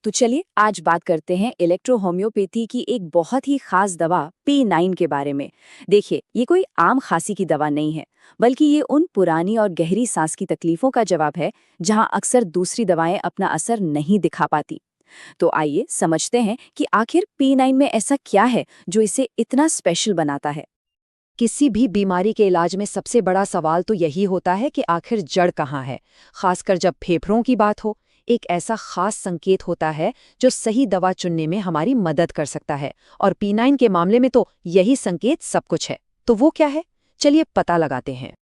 तो चलिए आज बात करते हैं इलेक्ट्रोहोम्योपैथी की एक बहुत ही खास दवा P9 के बारे में। देखिए, ये कोई आम खांसी की दवा नहीं है, बल्कि ये उन पुरानी और गहरी सांस की तकलीफों का जवाब है जहां अक्सर दूसरी दवाएं अपना असर नहीं दिखा पाती। तो आइए समझते हैं कि आखिर P9 में ऐसा क्या है जो इसे इतना स्पेशल बनाता है। किसी भी बीमारी के इलाज में सबसे बड़ा सवाल तो यही होता है कि आखिर जड़ कहाँ है। खासकर जब फेफड़ों की बात हो, एक ऐसा खास संकेत होता है जो सही दवा चुनने में हमारी मदद कर सकता है। और P9 के मामले में तो यही संकेत सब कुछ है। तो वो क्या है, चलिए पता लगाते हैं।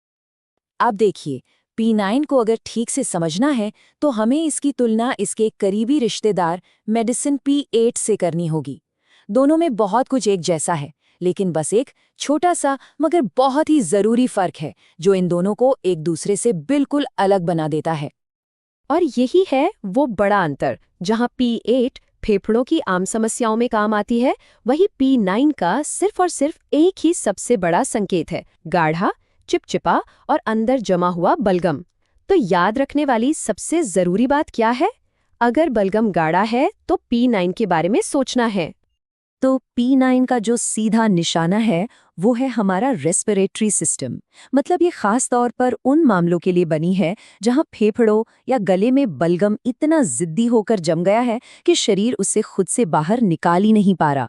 अब देखिए, P9 को अगर ठीक से समझना है तो हमें इसकी तुलना इसके करीबी रिश्तेदार मेडिसिन P8 से करनी होगी। दोनों में बहुत कुछ एक जैसा है, लेकिन बस एक छोटा सा मगर बहुत ही जरूरी फर्क है जो इन दोनों को एक दूसरे से बिल्कुल अलग बना देता है। और यही है वो बड़ा अंतर। जहां P8 फेफड़ों की आम समस्याओं में काम आती है, वहीं P9 का सिर्फ और सिर्फ एक ही सबसे बड़ा संकेत है, गाढ़ा, चिपचिपा और अंदर जमा हुआ बलगम। तो याद रखने वाली सबसे जरूरी बात क्या है? अगर बलगम गाढ़ा है तो P9 के बारे में सोचना है। तो P9 का जो सीधा निशाना है वो है हमारा रेस्पिरेटरी सिस्टम। मतलब ये खास तौर पर उन मामलों के लिए बनी है जहां फेफड़ों या गले में बलगम इतना जिद्दी होकर जम गया है कि शरीर उसे खुद से बाहर निकाल ही नहीं पा रहा।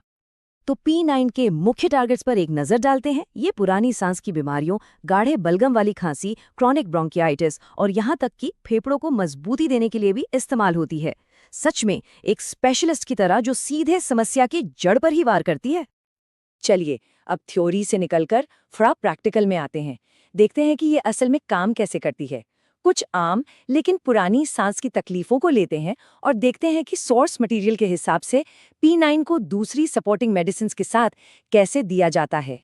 तो P9 के मुख्य टारगेट्स पर एक नजर डालते हैं। ये पुरानी सांस की बीमारियों, गाढ़े बलगम वाली खांसी, क्रॉनिक ब्रोंकियाइटिस और यहाँ तक कि फेफड़ों को मजबूती देने के लिए भी इस्तेमाल होती है। सच में एक स्पेशलिस्ट की तरह जो सीधे समस्या की जड़ पर ही वार करती है। चलिए अब थ्योरी से निकलकर थोड़ा प्रैक्टिकल में आते हैं। देखते हैं कि ये असल में काम कैसे करती है। कुछ आम लेकिन पुरानी सांस की तकलीफों को लेते हैं और देखते हैं कि सोर्स मटेरियल के हिसाब से P9 को दूसरी सपोर्टिंग मेडिसिन के साथ कैसे दिया जाता है।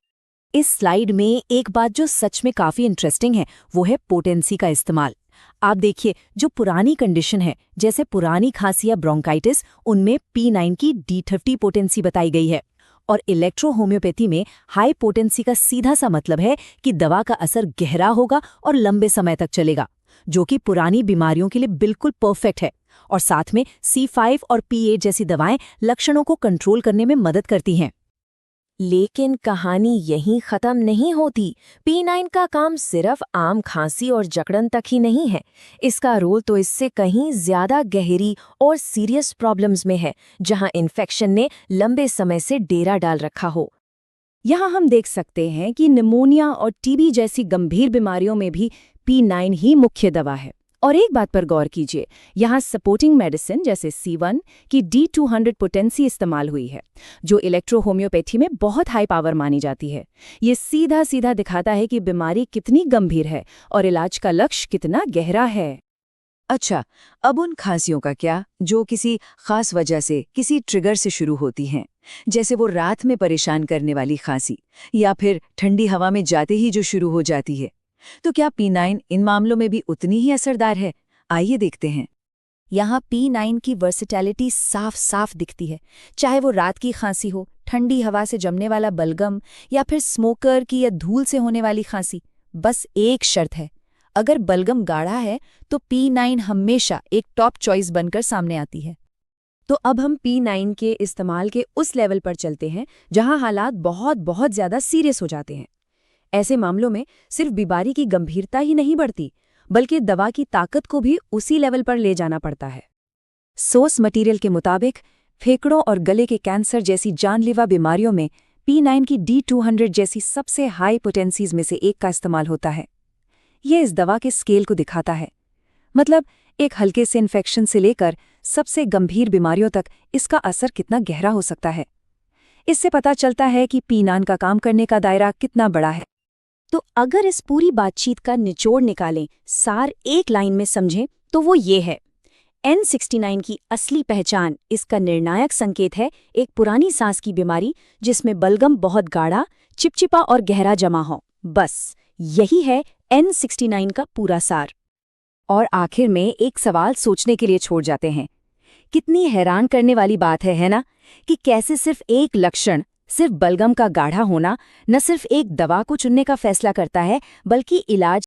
इस स्लाइड में एक बात जो सच में काफी इंटरेस्टिंग है वो है पोटेंसी का इस्तेमाल। आप देखिए, जो पुरानी कंडीशन है जैसे पुरानी खांसी या ब्रोंकाइटिस, उनमें P9 की D30 पोटेंसी बताई गई है। और इलेक्ट्रोहोम्योपैथी में हाई पोटेंसी का सीधा सा मतलब है कि दवा का असर गहरा होगा और लंबे समय तक चलेगा, जो कि पुरानी बीमारियों के लिए बिल्कुल परफेक्ट है। और साथ में C5 और P8 जैसी दवाएं लक्षणों को कंट्रोल करने में मदद करती हैं। लेकिन कहानी यहीं खत्म नहीं होती। P9 का काम सिर्फ आम खांसी और जकड़न तक ही नहीं है। इसका रोल तो इससे कहीं ज्यादा गहरी और सीरियस प्रॉब्लम्स में है, जहां इन्फेक्शन ने लंबे समय से डेरा डाल रखा हो। यहाँ हम देख सकते हैं कि निमोनिया और टीबी जैसी गंभीर बीमारियों में भी P9 ही मुख्य दवा है। और एक बात पर गौर कीजिए, यहाँ सपोर्टिंग मेडिसिन जैसे C1 की D200 पोटेंसी इस्तेमाल हुई है, जो इलेक्ट्रोहोम्योपैथी में बहुत हाई पावर मानी जाती है। ये सीधा सीधा दिखाता है कि बीमारी कितनी गंभीर है और इलाज का लक्ष्य कितना गहरा है। अच्छा, अब उन खांसियों का क्या जो किसी खास वजह से, किसी ट्रिगर से शुरू होती हैं, जैसे वो रात में परेशान करने वाली खांसी या फिर ठंडी हवा में जाते ही जो शुरू हो जाती है। तो क्या P9 इन मामलों में भी उतनी ही असरदार है? आइए देखते हैं। यहाँ P9 की वर्सेटैलिटी साफ साफ दिखती है। चाहे वो रात की खांसी हो, ठंडी हवा से जमने वाला बलगम या फिर स्मोकर की या धूल से होने वाली खांसी, बस एक शर्त है, अगर बलगम गाढ़ा है तो P9 हमेशा एक टॉप चॉइस बनकर सामने आती है। तो अब हम P9 के इस्तेमाल के उस लेवल पर चलते हैं जहां हालात बहुत बहुत ज्यादा सीरियस हो जाते हैं। ऐसे मामलों में सिर्फ बीमारी की गंभीरता ही नहीं बढ़ती, बल्कि दवा की ताकत को भी उसी लेवल पर ले जाना पड़ता है। सोर्स मटेरियल के मुताबिक फेफड़ों और गले के कैंसर जैसी जानलेवा बीमारियों में P9 की D200 जैसी सबसे हाई पोटेंसीज में से एक का इस्तेमाल होता है। यह इस दवा के स्केल को दिखाता है। मतलब एक हल्के से इन्फेक्शन से लेकर सबसे गंभीर बीमारियों तक इसका असर कितना गहरा हो सकता है। इससे पता चलता है कि P9 का काम करने का दायरा कितना बड़ा है। तो अगर इस पूरी बातचीत का निचोड़ निकालें, सार एक लाइन में समझें, तो वो ये है, N69 की असली पहचान, इसका निर्णायक संकेत है एक पुरानी सांस की बीमारी जिसमें बलगम बहुत गाढ़ा, चिपचिपा और गहरा जमा हो। बस यही है N69 का पूरा सार। और आखिर में एक सवाल सोचने के लिए छोड़ जाते हैं। कितनी हैरान करने वाली बात है ना, कि कैसे सिर्फ एक लक्षण, सिर्फ बलगम का गाढ़ा होना, न सिर्फ एक दवा को चुनने का फैसला करता है, बल्कि इलाज